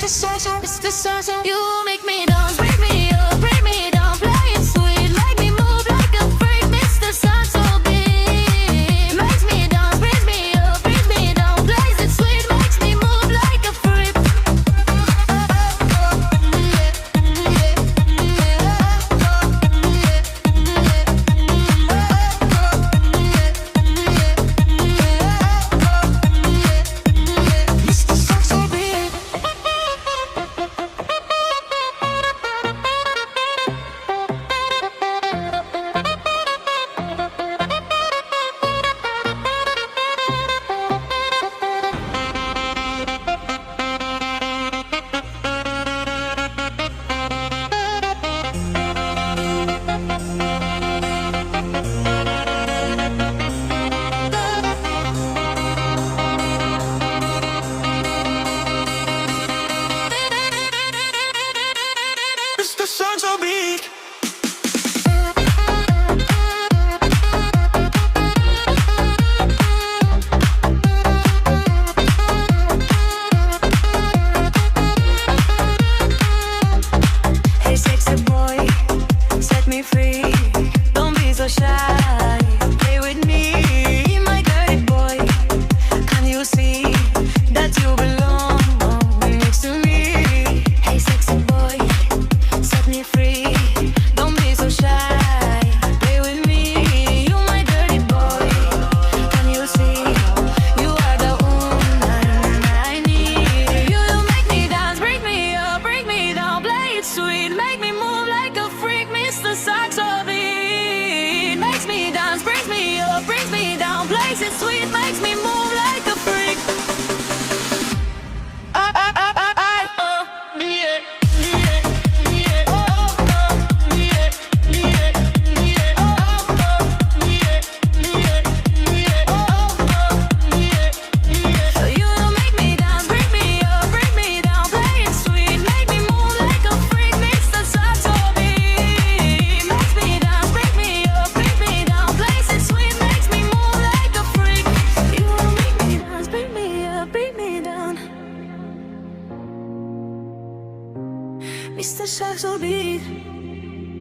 Mr. Social, Mr. Social. You make me dance, break me up, break me down, play it sweet, make me move like a freak. Mr. Social beat makes me dance, brings me up, brings me down, plays it sweet, makes me move like a freak. Mr. Social beat. Mr. Social beat. Hey sexy boy, set me free. Don't be so shy, play with me, my dirty boy. Can you see that you belong next to me? Hey sexy boy, set me free. Don't be so shy, play with me, you my dirty boy. Can you see you are the woman I need? You make me dance, break me up, break me down, play it sweet, make me move like a freak. Mr. Saxo beat makes me dance, brings me up, brings me down, plays it sweet, makes me move like a freak. You make me dance, bring me up, bring me down, play it sweet, make me move like a freak. Mr. Saxo beat makes me dance, bring me up, bring me down, plays it sweet, makes me move like a freak. You make me dance, bring me up, bring me down. Mr. Saxo beat.